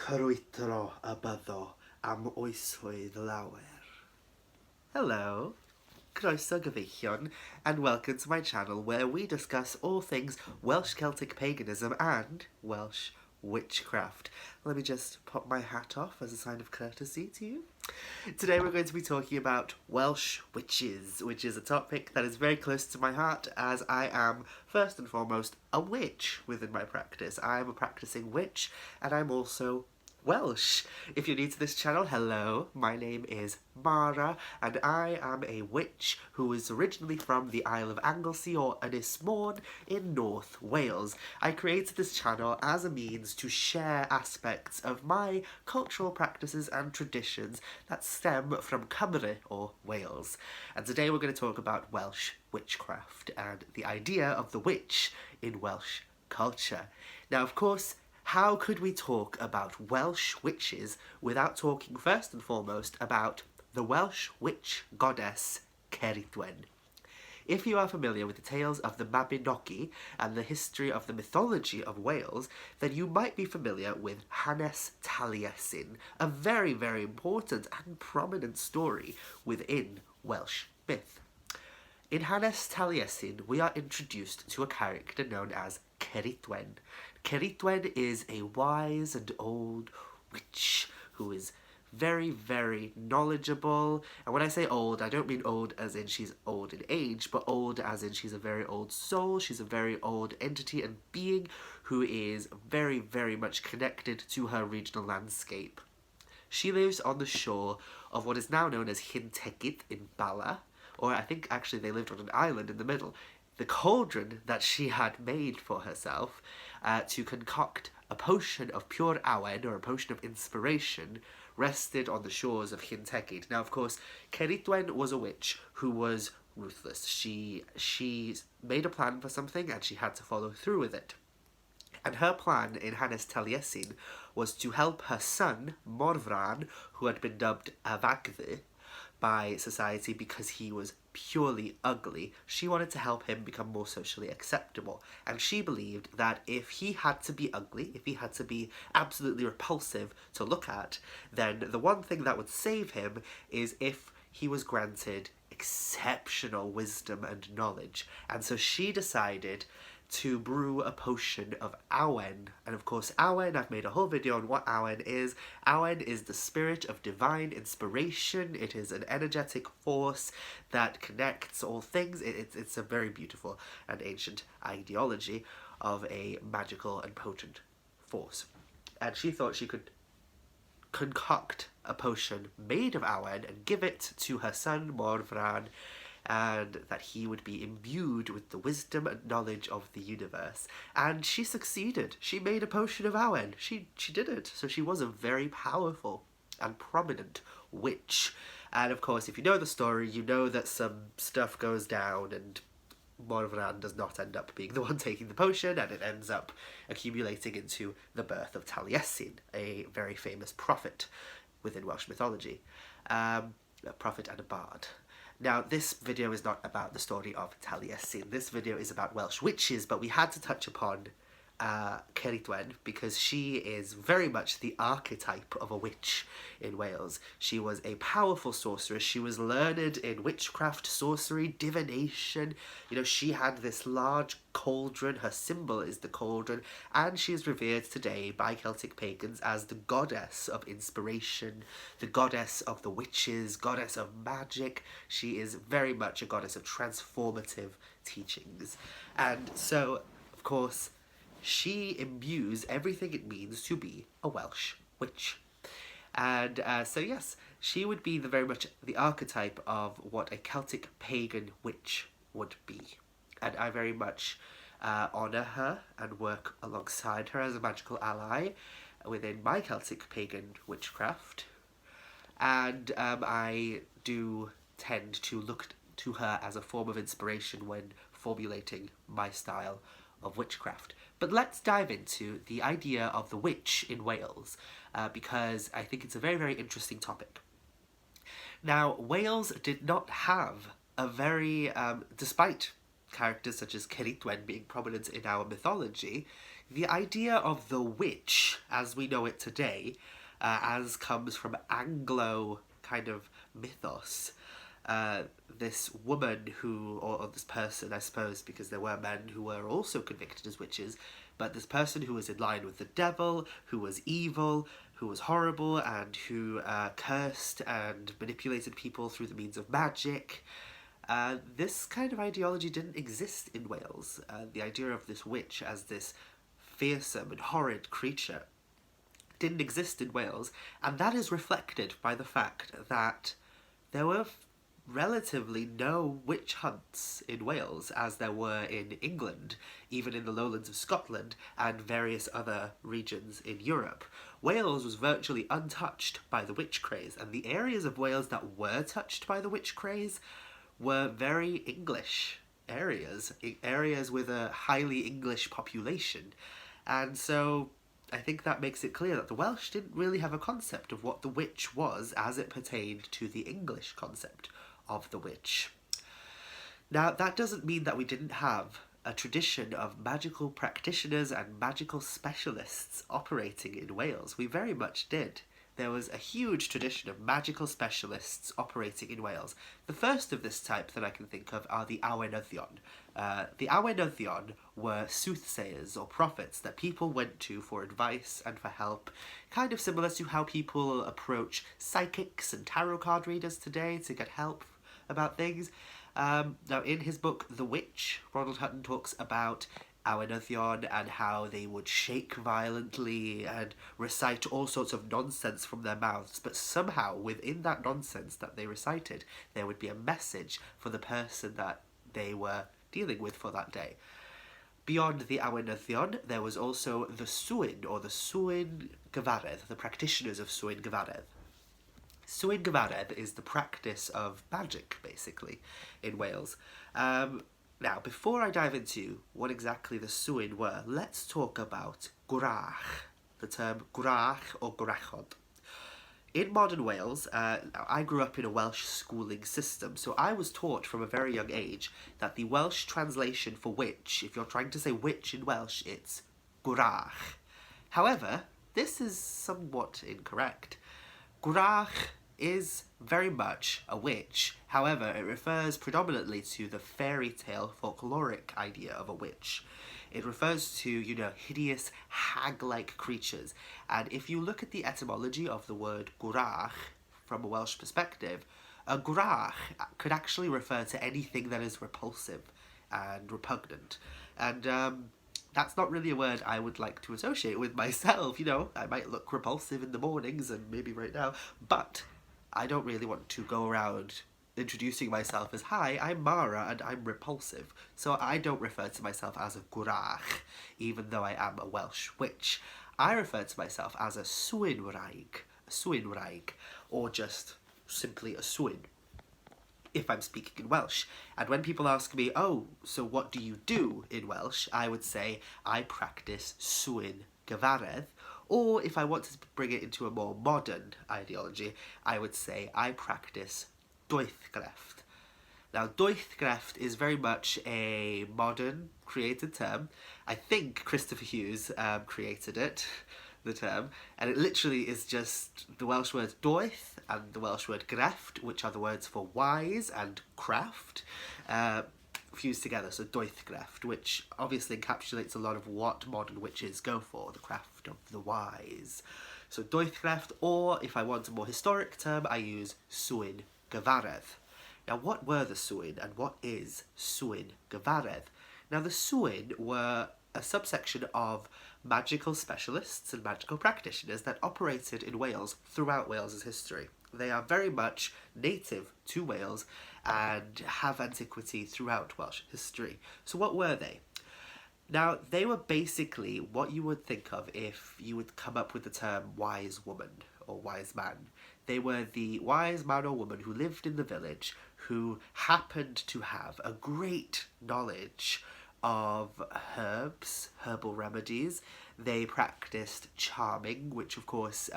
Cyrwytro y byddo am oesoedd lawer. Hello, croeso gyfeillion, and welcome to my channel where we discuss all things Welsh Celtic Paganism and Welsh Witchcraft. Let me just pop my hat off as a sign of courtesy to you. Today we're going to be talking about Welsh witches, which is a topic that is very close to my heart as I am, first and foremost, a witch within my practice. I am a practicing witch and I'm also Welsh. If you're new to this channel, hello, my name is Mara and I am a witch who is originally from the Isle of Anglesey or Ynys Môn in North Wales. I created this channel as a means to share aspects of my cultural practices and traditions that stem from Cymru or Wales. And today we're going to talk about Welsh witchcraft and the idea of the witch in Welsh culture. Now, of course, how could we talk about Welsh witches without talking first and foremost about the Welsh witch goddess Ceridwen? If you are familiar with the tales of the Mabinogi and the history of the mythology of Wales, then you might be familiar with Hanes Taliesin, a very, very important and prominent story within Welsh myth. In Hanes Taliesin, we are introduced to a character known as Ceridwen. Ceridwen is a wise and old witch who is very, very knowledgeable. And when I say old, I don't mean old as in she's old in age, but old as in she's a very old soul. She's a very old entity and being who is very, very much connected to her regional landscape. She lives on the shore of what is now known as Llyn in Bala, or I think actually they lived on an island in the middle. The cauldron that she had made for herself to concoct a potion of pure awen, or a potion of inspiration, rested on the shores of Llyn. Now, of course, Ceridwen was a witch who was ruthless. She made a plan for something and she had to follow through with it. And her plan in Hanes Taliesin was to help her son, Morfran, who had been dubbed Avagddu by society because he was purely ugly. She wanted to help him become more socially acceptable, and she believed that if he had to be ugly, if he had to be absolutely repulsive to look at, then the one thing that would save him is if he was granted exceptional wisdom and knowledge. And so she decided to brew a potion of awen. And of course, awen, I've made a whole video on what awen is. Awen is the spirit of divine inspiration. It is an energetic force that connects all things. It's a very beautiful and ancient ideology of a magical and potent force. And she thought she could concoct a potion made of awen and give it to her son Morfran, and that he would be imbued with the wisdom and knowledge of the universe. And she succeeded. She made a potion of awen. She did it. So she was a very powerful and prominent witch. And of course, if you know the story, you know that some stuff goes down and Morfran does not end up being the one taking the potion, and it ends up accumulating into the birth of Taliesin, a very famous prophet within Welsh mythology. A prophet and a bard. Now, this video is not about the story of Taliesin. This video is about Welsh witches, but we had to touch upon Ceridwen because she is very much the archetype of a witch in Wales. She was a powerful sorceress. She was learned in witchcraft, sorcery, divination. You know, she had this large cauldron. Her symbol is the cauldron, and she is revered today by Celtic pagans as the goddess of inspiration, the goddess of the witches, goddess of magic. She is very much a goddess of transformative teachings. And so, of course, she imbues everything it means to be a Welsh witch. And so yes, she would be very much the archetype of what a Celtic pagan witch would be. And I very much honour her and work alongside her as a magical ally within my Celtic pagan witchcraft. And I do tend to look to her as a form of inspiration when formulating my style of witchcraft. But let's dive into the idea of the witch in Wales, because I think it's a very, very interesting topic. Now, Wales did not have a very, despite characters such as Ceridwen being prominent in our mythology, The idea of the witch, as we know it today, as comes from Anglo kind of mythos, this woman who, or this person, I suppose, because there were men who were also convicted as witches, but this person who was in line with the devil, who was evil, who was horrible, and who cursed and manipulated people through the means of magic. This kind of ideology didn't exist in Wales. The idea of this witch as this fearsome and horrid creature didn't exist in Wales, and that is reflected by the fact that there were relatively no witch hunts in Wales as there were in England, even in the lowlands of Scotland and various other regions in Europe. Wales was virtually untouched by the witch craze, and the areas of Wales that were touched by the witch craze were very English areas with a highly English population. And so I think that makes it clear that the Welsh didn't really have a concept of what the witch was as it pertained to the English concept of the witch. Now, that doesn't mean that we didn't have a tradition of magical practitioners and magical specialists operating in Wales. We very much did. There was a huge tradition of magical specialists operating in Wales. The first of this type that I can think of are the Awenyddion. The Awenyddion were soothsayers or prophets that people went to for advice and for help, kind of similar to how people approach psychics and tarot card readers today to get help about things. Now, in his book The Witch, Ronald Hutton talks about Awenyddion and how they would shake violently and recite all sorts of nonsense from their mouths, but somehow within that nonsense that they recited there would be a message for the person that they were dealing with for that day. Beyond the Awenyddion, there was also the Swyn, or the Swyn Gyfaredd, the practitioners of Swyn Gyfaredd. Swyn Gyfaredd is the practice of magic, basically, in Wales. Now, before I dive into what exactly the Swyn were, let's talk about gwrach, the term gwrach or gwrachod. In modern Wales, I grew up in a Welsh schooling system, so I was taught from a very young age that the Welsh translation for witch, if you're trying to say witch in Welsh, it's gwrach. However, this is somewhat incorrect. Gwrach is very much a witch. However, it refers predominantly to the fairy tale folkloric idea of a witch. It refers to, hideous hag-like creatures. And if you look at the etymology of the word gwrach from a Welsh perspective, a gwrach could actually refer to anything that is repulsive and repugnant. And that's not really a word I would like to associate with myself. I might look repulsive in the mornings and maybe right now, but I don't really want to go around introducing myself as, hi, I'm Mara and I'm repulsive. So I don't refer to myself as a gwrach, even though I am a Welsh witch. I refer to myself as a swynwraig, or just simply a swyn, if I'm speaking in Welsh. And when people ask me, oh, so what do you do in Welsh? I would say, I practice Swyn Gyfaredd. Or if I wanted to bring it into a more modern ideology, I would say I practice Witchcraft. Now, Witchcraft is very much a modern created term. I think Christopher Hughes created it, the term, and it literally is just the Welsh word doeth and the Welsh word grefft, which are the words for wise and craft, fused together, so Witchcraft, which obviously encapsulates a lot of what modern witches go for, the craft of the wise. So Witchcraft, or if I want a more historic term, I use Swyn Gyfaredd. Now, what were the Swyn and what is Swyn Gyfaredd? Now, the Swyn were a subsection of magical specialists and magical practitioners that operated in Wales throughout Wales's history. They are very much native to Wales and have antiquity throughout Welsh history. So what were they? Now, they were basically what you would think of if you would come up with the term wise woman or wise man. They were the wise man or woman who lived in the village who happened to have a great knowledge of herbs, herbal remedies. They practiced charming, which of course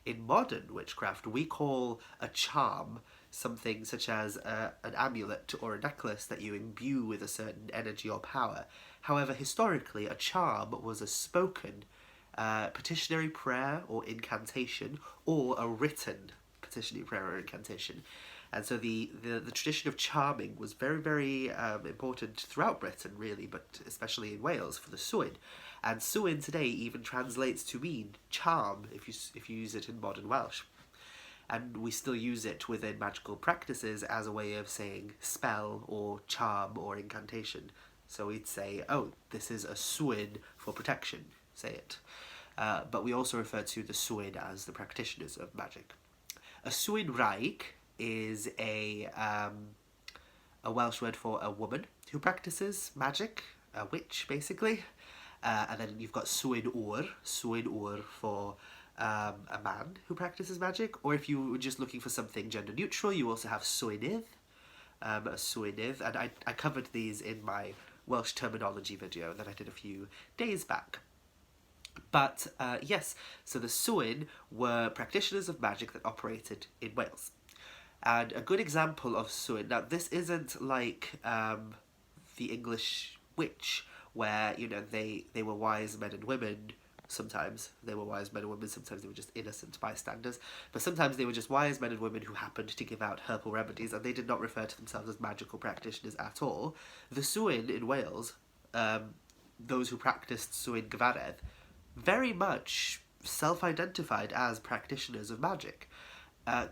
in modern witchcraft we call a charm something such as an amulet or a necklace that you imbue with a certain energy or power. However, historically, a charm was a spoken petitionary prayer or incantation, or a written petitionary prayer or incantation. And so the tradition of charming was very, very important throughout Britain, really, but especially in Wales for the Swyn. And Swyn today even translates to mean charm if you use it in modern Welsh. And we still use it within magical practices as a way of saying spell or charm or incantation. So we'd say, oh, this is a Swyn for protection, say it. But we also refer to the Swyn as the practitioners of magic. A Swyn Wraig is a Welsh word for a woman who practices magic, a witch basically. And then you've got Swyn Ŵr for a man who practices magic. Or if you were just looking for something gender neutral, you also have Swynydd, a Swynydd. And I covered these in my Welsh terminology video that I did a few days back. But yes, so the Swyn were practitioners of magic that operated in Wales. And a good example of Swyn, now this isn't like the English witch, where, you know, they were wise men and women. Sometimes they were wise men and women, sometimes they were just innocent bystanders, but sometimes they were just wise men and women who happened to give out herbal remedies, and they did not refer to themselves as magical practitioners at all. The Swyn in Wales, those who practiced Swyn Gyfaredd, very much self-identified as practitioners of magic.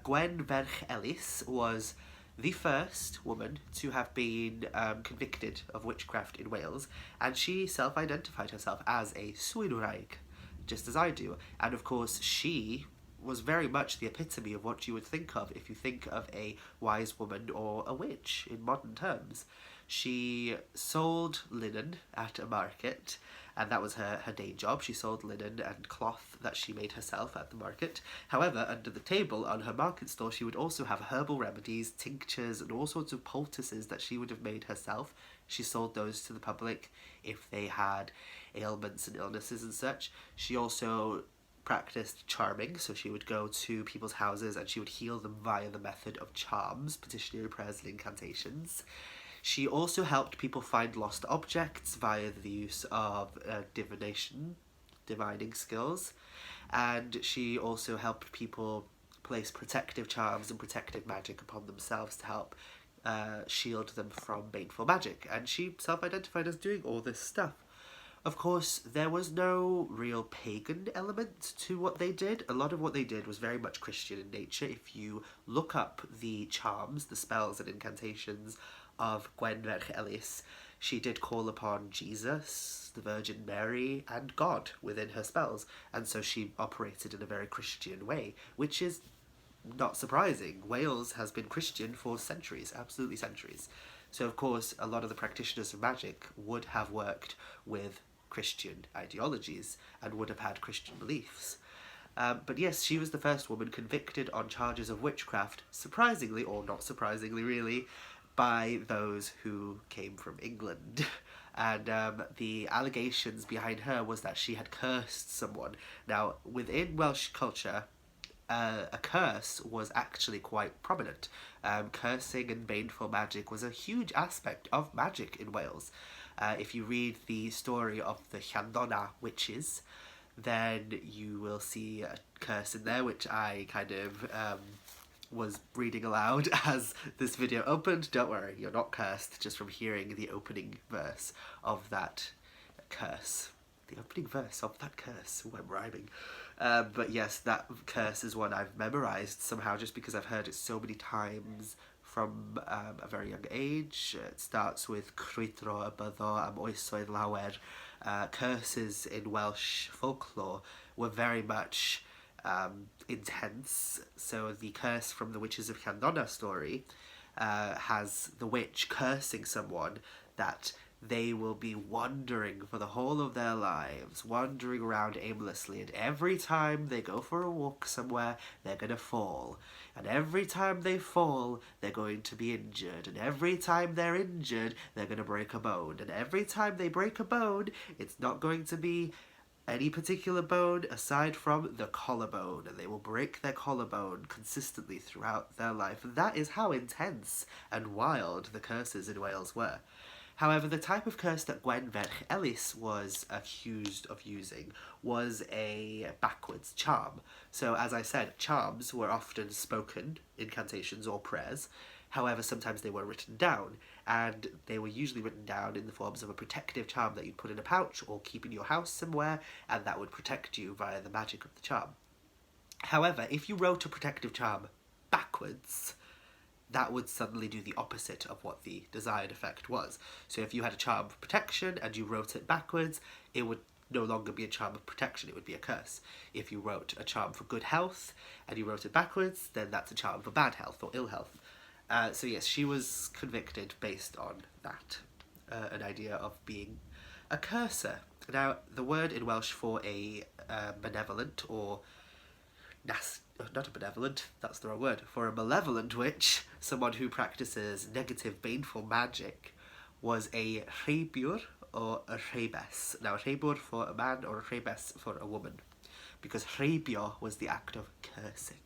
Gwen Ellis was the first woman to have been convicted of witchcraft in Wales, and she self-identified herself as a Swyn Wraig, just as I do. And of course, she was very much the epitome of what you would think of if you think of a wise woman or a witch in modern terms. She sold linen at a market, and that was her day job. She sold linen and cloth that she made herself at the market. However, under the table on her market stall, she would also have herbal remedies, tinctures, and all sorts of poultices that she would have made herself. She sold those to the public if they had ailments and illnesses and such. She also practiced charming, so she would go to people's houses and she would heal them via the method of charms, petitionary prayers and incantations. She also helped people find lost objects via the use of divining skills, and she also helped people place protective charms and protective magic upon themselves to help shield them from baneful magic, and she self-identified as doing all this stuff. Of course, there was no real pagan element to what they did. A lot of what they did was very much Christian in nature. If you look up the charms, the spells and incantations of Gwen Ellis, she did call upon Jesus, the Virgin Mary, and God within her spells, and so she operated in a very Christian way, which is not surprising. Wales has been Christian for centuries, absolutely centuries. So of course, a lot of the practitioners of magic would have worked with Christian ideologies and would have had Christian beliefs. But yes, she was the first woman convicted on charges of witchcraft, surprisingly, or not surprisingly really, by those who came from England. And the allegations behind her was that she had cursed someone. Now, within Welsh culture, a curse was actually quite prominent. Cursing and baneful magic was a huge aspect of magic in Wales. If you read the story of the Llandonna witches, then you will see a curse in there, which I kind of was reading aloud as this video opened. Don't worry, you're not cursed just from hearing the opening verse of that curse. The opening verse of that curse. Ooh, I'm rhyming. But yes, that curse is one I've memorised somehow just because I've heard it so many times from a very young age. It starts with Crwydro y byddo am oesoedd lawer. Curses in Welsh folklore were very much intense. So the curse from the Witches of Llandonna story has the witch cursing someone that they will be wandering for the whole of their lives, wandering around aimlessly, and every time they go for a walk somewhere, they're going to fall. And every time they fall, they're going to be injured. And every time they're injured, they're going to break a bone. And every time they break a bone, it's not going to be any particular bone aside from the collarbone, and they will break their collarbone consistently throughout their life. And that is how intense and wild the curses in Wales were. However, the type of curse that Gwen Ellis was accused of using was a backwards charm. So, as I said, charms were often spoken, incantations or prayers. However, sometimes they were written down, and they were usually written down in the forms of a protective charm that you'd put in a pouch or keep in your house somewhere, and that would protect you via the magic of the charm. However, if you wrote a protective charm backwards, that would suddenly do the opposite of what the desired effect was. So if you had a charm of protection and you wrote it backwards, it would no longer be a charm of protection, it would be a curse. If you wrote a charm for good health and you wrote it backwards, then that's a charm for bad health or ill health. So yes, she was convicted based on that, an idea of being a curser. Now, the word in Welsh for a benevolent or not a benevolent, that's the wrong word, for a malevolent witch, someone who practices negative, baneful magic, was a rheibiwr or a rheibes. Now, a rheibiwr for a man or a rheibes for a woman, because rheibio was the act of cursing.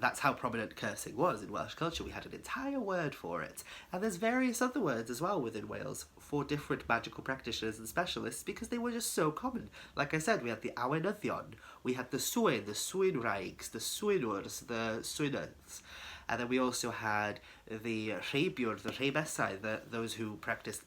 That's how prominent cursing was in Welsh culture. We had an entire word for it. And there's various other words as well within Wales for different magical practitioners and specialists because they were just so common. Like I said, we had the awenyddion, we had the swyn, the swynwraigs, the swynwrs, the swyners. And then we also had the rheibiwr, the rheibesau, those who practiced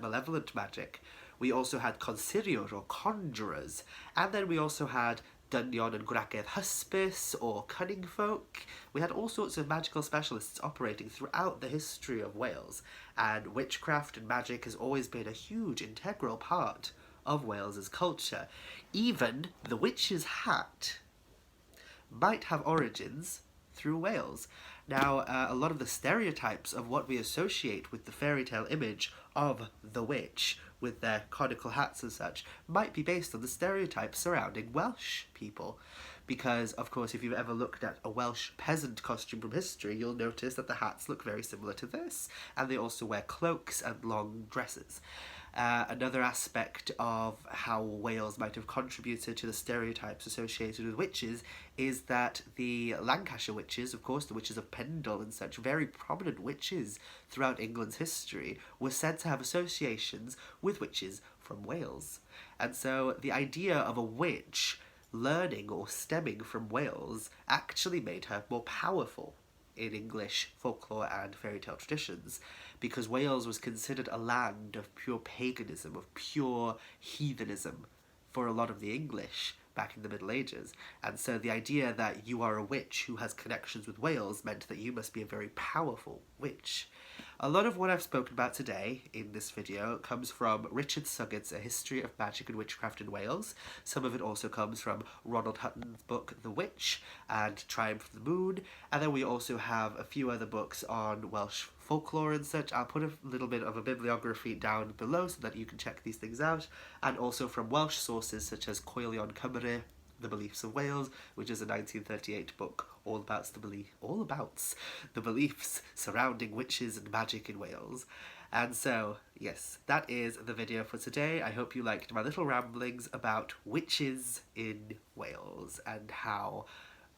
malevolent magic. We also had consiriwr or conjurers. And then we also had dynion and gwragedd hysbys or cunning folk. We had all sorts of magical specialists operating throughout the history of Wales, and witchcraft and magic has always been a huge integral part of Wales's culture. Even the witch's hat might have origins through Wales. Now, a lot of the stereotypes of what we associate with the fairy tale image of the witch, with their conical hats and such, might be based on the stereotypes surrounding Welsh people. Because, of course, if you've ever looked at a Welsh peasant costume from history, you'll notice that the hats look very similar to this, and they also wear cloaks and long dresses. Another aspect of how Wales might have contributed to the stereotypes associated with witches is that the Lancashire witches, of course, the witches of Pendle and such, very prominent witches throughout England's history, were said to have associations with witches from Wales. And so the idea of a witch learning or stemming from Wales actually made her more powerful in English folklore and fairy tale traditions, because Wales was considered a land of pure paganism, of pure heathenism for a lot of the English back in the Middle Ages. And so the idea that you are a witch who has connections with Wales meant that you must be a very powerful witch. A lot of what I've spoken about today in this video comes from Richard Suggett's A History of Magic and Witchcraft in Wales. Some of it also comes from Ronald Hutton's book The Witch and Triumph of the Moon. And then we also have a few other books on Welsh folklore and such. I'll put a little bit of a bibliography down below so that you can check these things out. And also from Welsh sources such as Coelion Cymru, The Beliefs of Wales, which is a 1938 book all about the beliefs surrounding witches and magic in Wales. And so, yes, that is the video for today. I hope you liked my little ramblings about witches in Wales and how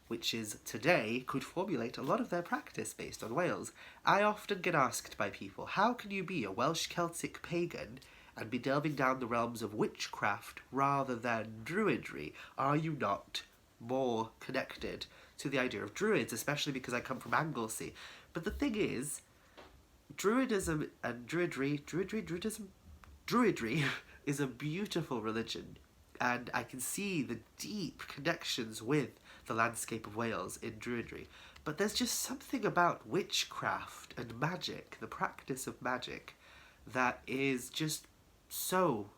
witches today could formulate a lot of their practice based on Wales. I often get asked by people, how can you be a Welsh Celtic pagan and be delving down the realms of witchcraft rather than druidry? Are you not more connected to the idea of druids, especially because I come from Anglesey? But the thing is, druidism and druidry is a beautiful religion, and I can see the deep connections with the landscape of Wales in druidry. But there's just something about witchcraft and magic, the practice of magic, that is just so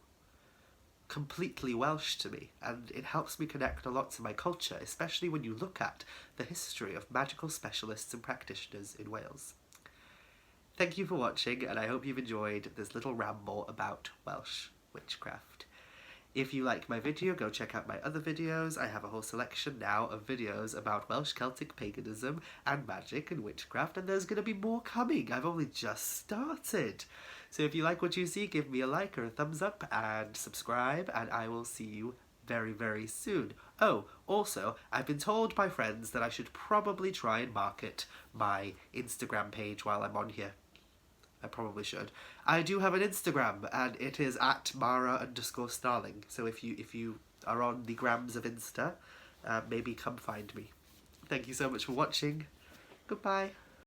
completely Welsh to me, and it helps me connect a lot to my culture, especially when you look at the history of magical specialists and practitioners in Wales. Thank you for watching, and I hope you've enjoyed this little ramble about Welsh witchcraft. If you like my video, go check out my other videos. I have a whole selection now of videos about Welsh Celtic paganism and magic and witchcraft, and there's going to be more coming. I've only just started. So if you like what you see, give me a like or a thumbs up and subscribe, and I will see you very, very soon. Oh, also, I've been told by friends that I should probably try and market my Instagram page while I'm on here. I probably should. I do have an Instagram, and it is at Mara_Starling. So if you are on the grams of Insta, maybe come find me. Thank you so much for watching. Goodbye.